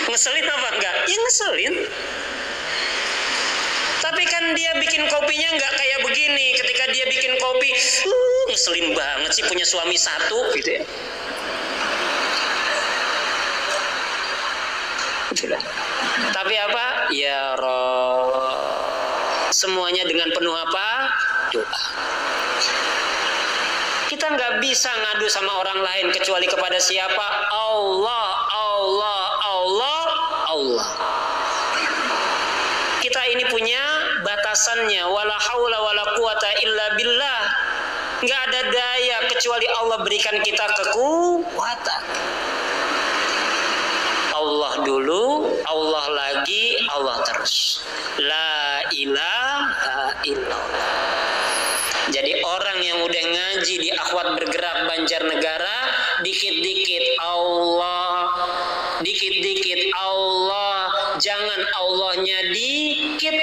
Ngeselin apa enggak? Ya ngeselin. Tapi kan dia bikin kopinya enggak kayak begini. Ketika dia bikin kopi, ngeselin banget sih punya suami satu gitu ya. Tapi apa? Ya Roh, semuanya dengan penuh apa? Doa. Kita nggak bisa ngadu sama orang lain kecuali kepada siapa? Allah, Allah, Allah, Allah. Kita ini punya batasannya. Wala haula wala quwata illa billah. Nggak ada daya kecuali Allah berikan kita kekuatan. Allah dulu, Allah lagi, Allah terus. La ilaha illallah. Jadi orang yang udah ngaji di Akhwat Bergerak Banjarnegara, dikit-dikit Allah, dikit-dikit Allah, jangan Allahnya dikit.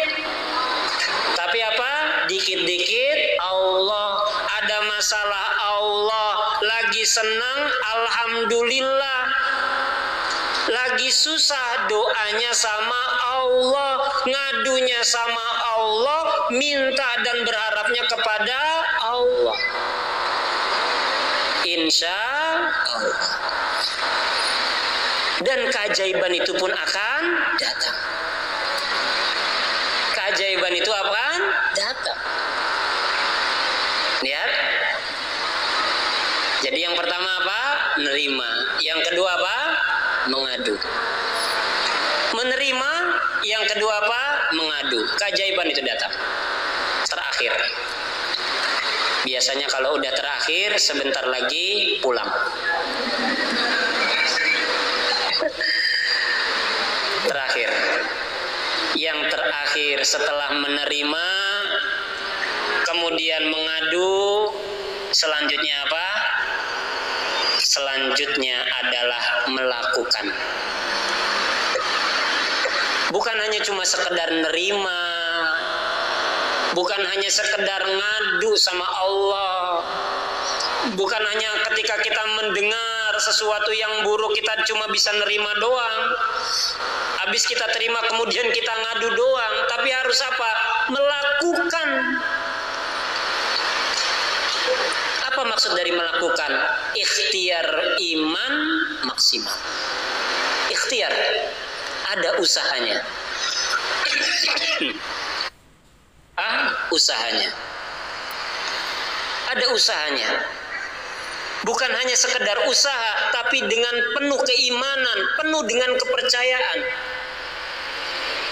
Tapi apa? Dikit-dikit Allah. Ada masalah Allah, lagi senang alhamdulillah. Lagi susah doanya sama Allah, ngadunya sama Allah, minta dan berharapnya kepada Allah. Insya Allah. Dan keajaiban itu pun akan datang. Keajaiban itu akan datang. Lihat. Jadi yang pertama apa? Menerima. Yang kedua apa? Mengadu. Menerima. Yang kedua apa? Mengadu. Keajaiban itu datang. Terakhir. Biasanya kalau udah terakhir, sebentar lagi pulang. Terakhir. Yang terakhir setelah menerima, kemudian mengadu, selanjutnya apa? Selanjutnya adalah melakukan. Bukan hanya cuma sekedar nerima, bukan hanya sekedar ngadu sama Allah, bukan hanya ketika kita mendengar sesuatu yang buruk kita cuma bisa nerima doang. Habis kita terima kemudian kita ngadu doang, tapi harus apa? Melakukan. Apa maksud dari melakukan? Ikhtiar iman maksimal. Ikhtiar, ada usahanya. Usahanya. Ada usahanya. Bukan hanya sekedar usaha, tapi dengan penuh keimanan, penuh dengan kepercayaan.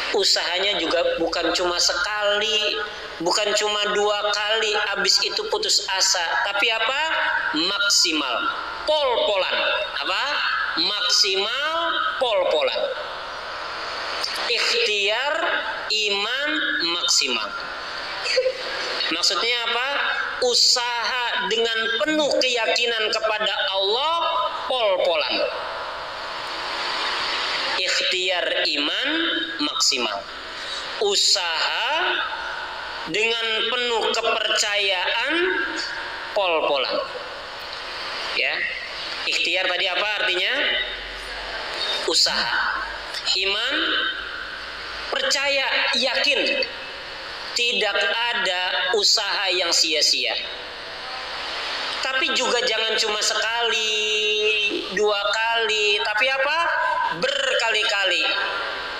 Usahanya juga bukan cuma sekali, bukan cuma 2 kali, habis itu putus asa. Tapi apa? Maksimal, pol-polan. Apa? Maksimal, pol-polan. Ikhtiar, iman, maksimal. Maksudnya apa? Usaha dengan penuh keyakinan kepada Allah, pol-polan. Ikhtiar iman maksimal. Usaha dengan penuh kepercayaan, pol-polan. Ya. Ikhtiar tadi apa artinya? Usaha. Iman, percaya, yakin. Tidak ada usaha yang sia-sia. Tapi juga jangan cuma sekali, 2 kali, tapi apa? Berkali-kali.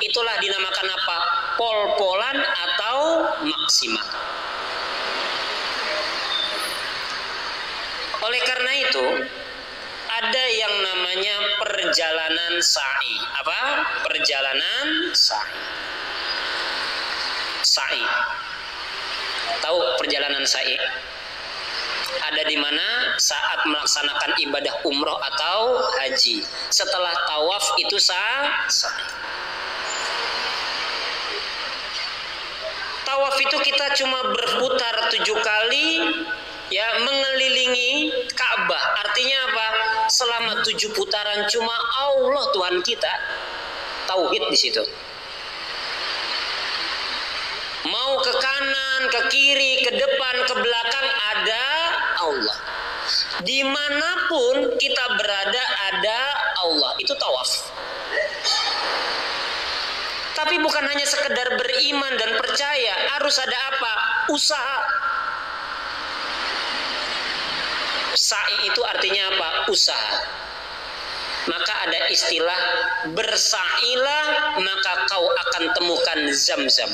Itulah dinamakan apa? Pol-polan atau maksimal. Oleh karena itu, ada yang namanya perjalanan sa'i. Apa? Perjalanan sa'i. Sa'i. Tahu perjalanan sa'i? Ada di mana saat melaksanakan ibadah umroh atau haji. Setelah tawaf itu sa'i. Tawaf itu kita cuma berputar 7 kali, ya, mengelilingi Ka'bah. Artinya apa? Selama 7 putaran cuma Allah Tuhan kita. Tauhid di situ. Mau ke kanan, ke kiri, ke depan, ke belakang ada Allah. Dimanapun kita berada bukan hanya sekedar beriman dan percaya, harus ada apa? Usaha. Sa'i itu artinya apa? Usaha. Maka ada istilah bersa'ilah maka kau akan temukan Zam-Zam.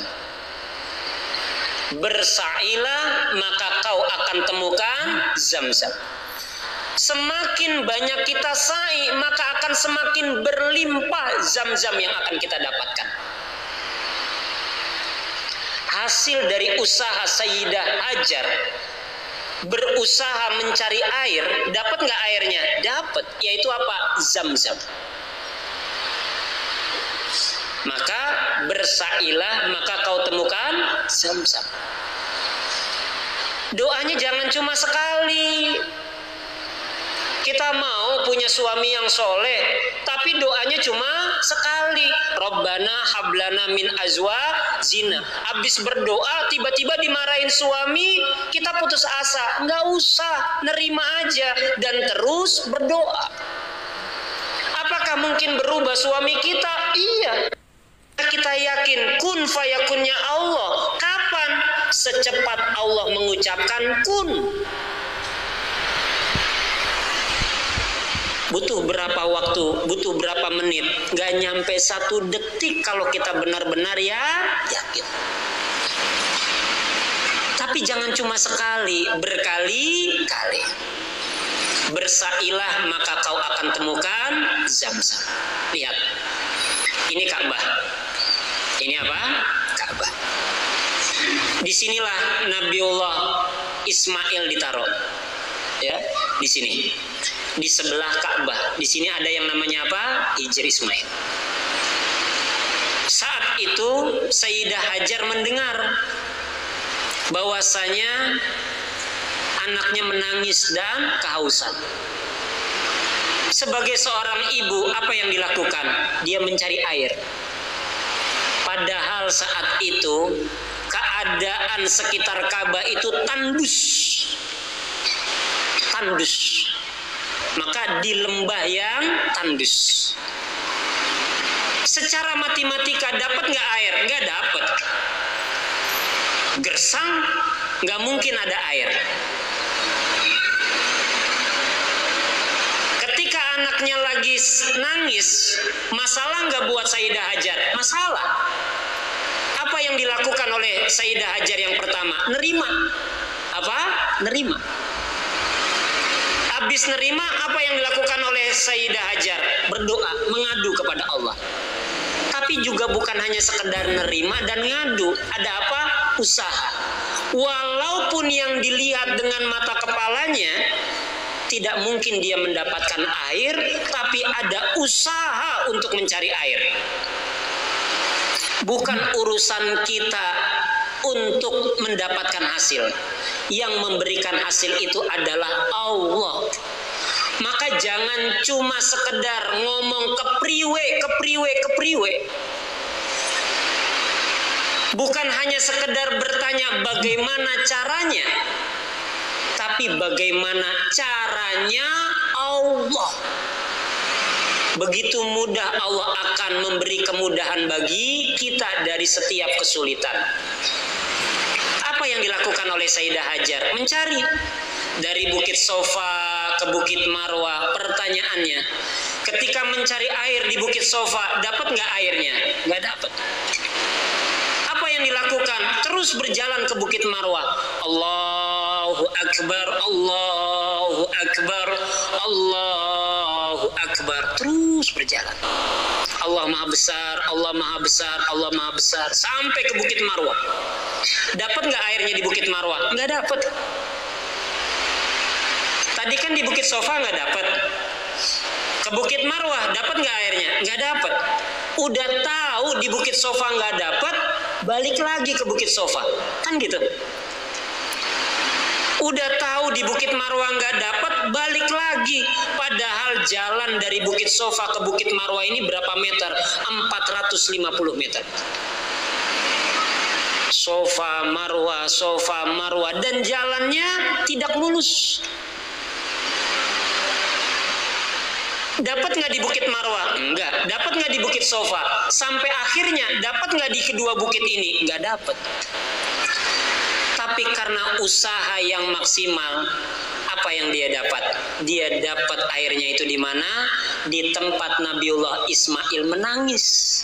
Bersa'ilah maka kau akan temukan Zam-Zam. Semakin banyak kita sa'i, maka akan semakin berlimpah Zam-Zam yang akan kita dapatkan. Hasil dari usaha Sayyidah Hajar berusaha mencari air, dapat nggak airnya? Dapat, yaitu apa? Zam-Zam. Maka bersa'ilah maka kau temukan Zam-Zam. Doanya jangan cuma sekali. Kita mau punya suami yang soleh, tapi doanya cuma sekali. Rabbana hablana min azwajina. Habis berdoa tiba-tiba dimarahin suami, kita putus asa. Nggak usah, nerima aja dan terus berdoa. Apakah mungkin berubah suami kita? Iya. Kita yakin kun fayakunnya Allah. Kapan? Secepat Allah mengucapkan kun. Butuh berapa waktu, butuh berapa menit, gak nyampe 1 detik kalau kita benar-benar ya yakin. Tapi jangan cuma sekali, berkali-kali. Bersa'ilah maka kau akan temukan Zam-Zam. Lihat, ini Ka'bah. Ini apa? Ka'bah. Disinilah Nabiullah Ismail ditaruh. Ya, di sini. Di sebelah Ka'bah. Di sini ada yang namanya apa? Hijr Ismail. Saat itu Sayyidah Hajar mendengar bahwasanya anaknya menangis dan kehausan. Sebagai seorang ibu, apa yang dilakukan? Dia mencari air. Padahal saat itu keadaan sekitar Ka'bah itu tandus. Tandus. Maka di lembah yang tandus. Secara matematika dapat nggak air? Nggak dapat. Gersang, nggak mungkin ada air. Ketika anaknya lagi nangis, masalah nggak buat Sayyidah Hajar? Masalah. Apa yang dilakukan oleh Sayyidah Hajar yang pertama? Nerima. Apa? Nerima. Habis nerima, apa yang dilakukan oleh Sayyidah Hajar? Berdoa, mengadu kepada Allah. Tapi juga bukan hanya sekedar nerima dan ngadu. Ada apa? Usaha. Walaupun yang dilihat dengan mata kepalanya tidak mungkin dia mendapatkan air, tapi ada usaha untuk mencari air. Bukan urusan kita untuk mendapatkan hasil. Yang memberikan hasil itu adalah Allah. Maka jangan cuma sekedar ngomong kepriwe. Bukan hanya sekedar bertanya bagaimana caranya, tapi bagaimana caranya Allah. Begitu mudah Allah akan memberi kemudahan bagi kita dari setiap kesulitan. Apa yang dilakukan oleh Sayyidah Hajar? Mencari dari Bukit Sofa ke Bukit Marwah. Pertanyaannya, ketika mencari air di Bukit Sofa, dapat nggak airnya? Nggak dapat. Apa yang dilakukan? Terus berjalan ke Bukit Marwah. Allahu Akbar, Allahu Akbar, Allahu Akbar. Terus berjalan. Allah Maha Besar, Allah Maha Besar, Allah Maha Besar. Sampai ke Bukit Marwah. Dapat nggak airnya di Bukit Marwah? Nggak dapat. Tadi kan di Bukit Sofa nggak dapat. Ke Bukit Marwah dapat nggak airnya? Nggak dapat. Udah tahu di Bukit Sofa nggak dapat, balik lagi ke Bukit Sofa. Kan gitu. Udah tahu di Bukit Marwah nggak dapat, balik lagi. Padahal jalan dari Bukit Sofa ke Bukit Marwah ini berapa meter? 450 meter. Sofa Marwah, dan jalannya tidak mulus. Dapat nggak di Bukit Marwah? Enggak. Dapat nggak di Bukit Sofa? Sampai akhirnya dapat nggak di kedua bukit ini? Nggak dapat. Tapi karena usaha yang maksimal, apa yang dia dapat? Dia dapat airnya itu di mana? Di tempat Nabiullah Ismail menangis.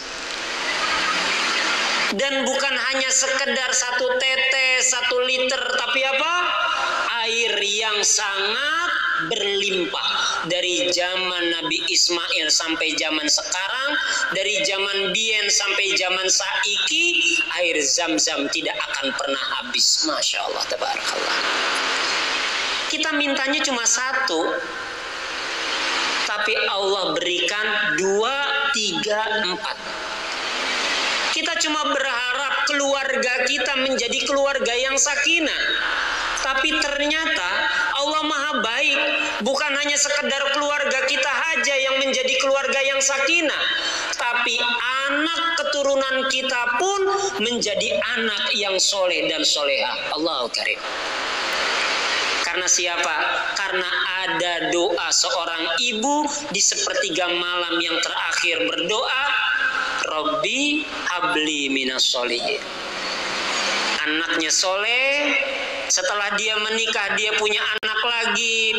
Dan bukan hanya sekedar 1 tetes, 1 liter, tapi apa? Air yang sangat berlimpah. Dari zaman Nabi Ismail sampai zaman sekarang, dari zaman Bien sampai zaman saiki, air Zam-Zam tidak akan pernah habis. Masya Allah, tabarakallah. Kita mintanya cuma 1, tapi Allah berikan 2, 3, 4. Kita cuma berharap keluarga kita menjadi keluarga yang sakinah. Tapi ternyata Allah Maha Baik. Bukan hanya sekedar keluarga kita saja yang menjadi keluarga yang sakinah, tapi anak keturunan kita pun menjadi anak yang soleh dan soleha. Allahu Karim. Karena siapa? Karena ada doa seorang ibu di sepertiga malam yang terakhir berdoa, Rabbi habli minas solihin. Anaknya soleh, setelah dia menikah dia punya anak lagi,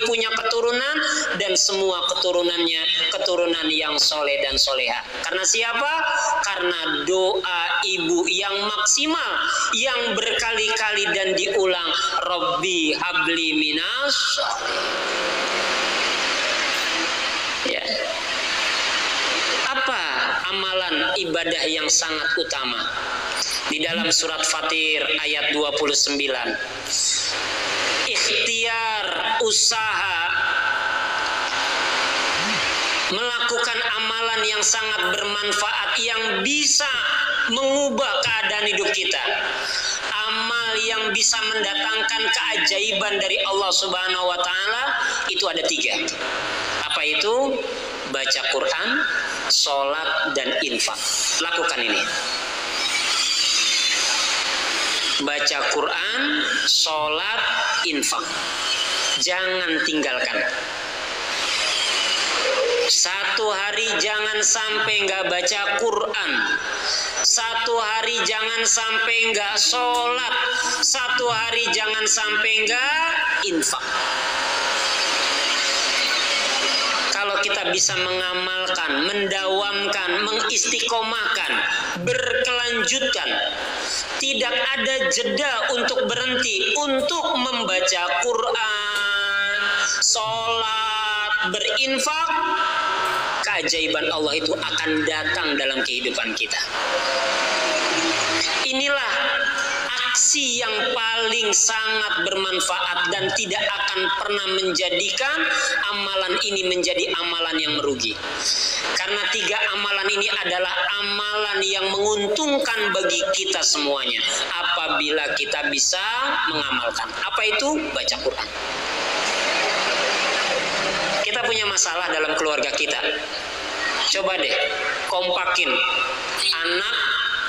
punya keturunan, dan semua keturunannya keturunan yang soleh dan soleha. Karena siapa? Karena doa ibu yang maksimal, yang berkali-kali dan diulang, Rabbi habli minas solihin. Ya. Apa amalan ibadah yang sangat utama? Di dalam surat Fatir ayat 29, ikhtiar, usaha melakukan amalan yang sangat bermanfaat, yang bisa mengubah keadaan hidup kita, amal yang bisa mendatangkan keajaiban dari Allah Subhanahu wa Ta'ala, itu ada 3. Apa itu? Baca Quran, sholat, dan infak. Lakukan ini. Baca Quran, sholat, infak. Jangan tinggalkan. 1 hari jangan sampai nggak baca Quran. 1 hari jangan sampai nggak sholat. 1 hari jangan sampai nggak infak. Kalau kita bisa mengamalkan, mendawamkan, mengistiqomahkan, berkelanjutan, tidak ada jeda untuk berhenti untuk membaca Quran, sholat, berinfak, keajaiban Allah itu akan datang dalam kehidupan kita. Inilah aksi yang paling sangat bermanfaat dan tidak akan pernah menjadikan amalan ini menjadi amalan yang merugi. Karena 3 amalan ini adalah amalan yang menguntungkan bagi kita semuanya apabila kita bisa mengamalkan. Apa itu? Baca Quran. Kita punya masalah dalam keluarga kita. Coba deh kompakin anak,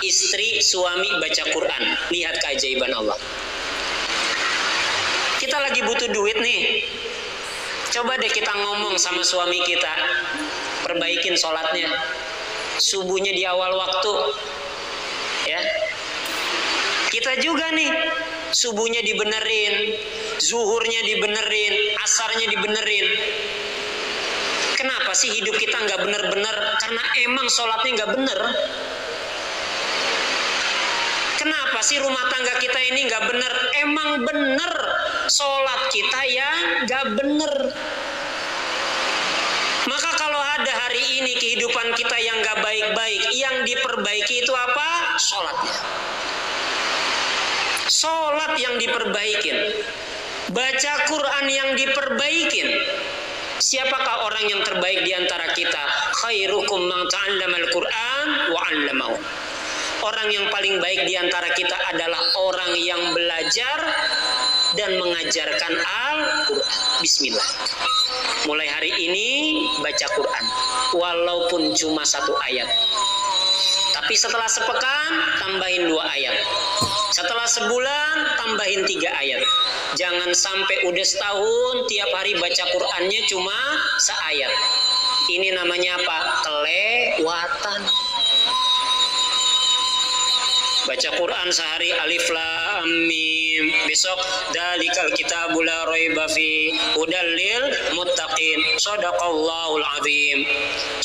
istri, suami baca Quran. Lihat keajaiban Allah. Kita lagi butuh duit nih. Coba deh kita ngomong sama suami kita, perbaikin sholatnya, subuhnya di awal waktu, ya. Kita juga nih, subuhnya dibenerin, zuhurnya dibenerin, asarnya dibenerin. Kenapa sih hidup kita nggak bener-bener? Karena emang sholatnya nggak bener. Kenapa sih rumah tangga kita ini nggak bener? Emang bener sholat kita yang nggak bener. Maka kalau ada hari ini kehidupan kita yang nggak baik-baik, yang diperbaiki itu apa? Sholatnya. Sholat yang diperbaikin, baca Quran yang diperbaikin. Siapakah orang yang terbaik di antara kita? Khairukum man ta'allamal Quran wa 'allamahu. Orang yang paling baik di antara kita adalah orang yang belajar dan mengajarkan Al-Quran. Bismillah. Mulai hari ini baca Quran, walaupun cuma 1 ayat. Tapi setelah sepekan tambahin 2 ayat. Setelah sebulan tambahin 3 ayat. Jangan sampai udah setahun tiap hari baca Qur'annya cuma seayat. Ini namanya apa? Kelewatan. Baca Quran sehari alif lam mim, besok dalikal kitabul la raiba fi hudal lil muttaqin, shadaqallahul azim.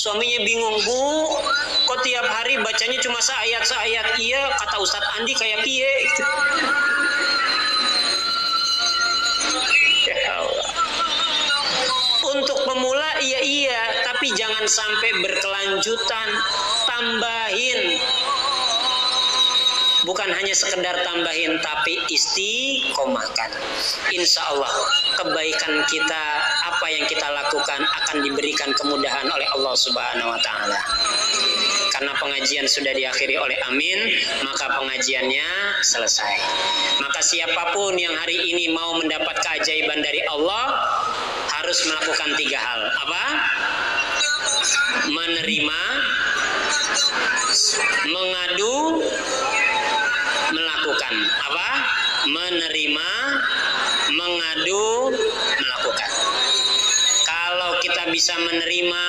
Suaminya bingung, Bu, kok tiap hari bacanya cuma seayat-seayat? Iya, kata Ustadz Andi kayak piye. Ya Allah. Untuk pemula iya, tapi jangan sampai berkelanjutan. Tambahin. Bukan hanya sekedar tambahin, tapi istiqomahkan. Insya Allah kebaikan kita, apa yang kita lakukan akan diberikan kemudahan oleh Allah Subhanahu Wa Taala. Karena pengajian sudah diakhiri oleh Amin, maka pengajiannya selesai. Maka siapapun yang hari ini mau mendapat keajaiban dari Allah harus melakukan 3 hal. Apa? Menerima, mengadu, melakukan. Apa? Menerima, mengadu, melakukan. Kalau kita bisa menerima,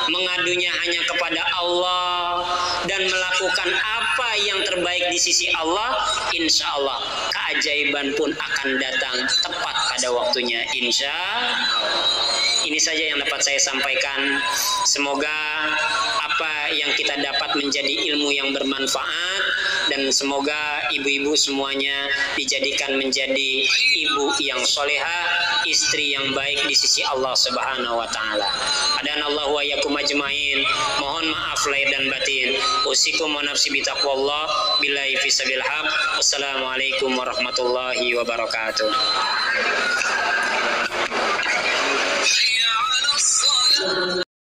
mengadunya hanya kepada Allah dan melakukan apa yang terbaik di sisi Allah, insya Allah keajaiban pun akan datang tepat pada waktunya, insya Allah. Ini saja yang dapat saya sampaikan. Semoga apa yang kita dapat menjadi ilmu yang bermanfaat, dan semoga ibu-ibu semuanya dijadikan menjadi ibu yang soleha, istri yang baik di sisi Allah Subhanahu Wa Taala. Adanallahu wa iyyakum ajmain. Mohon maaf lahir dan batin. Usikum wa nafsi bitaqwallah. Billahi fisabil haq. Wassalamualaikum warahmatullahi wabarakatuh.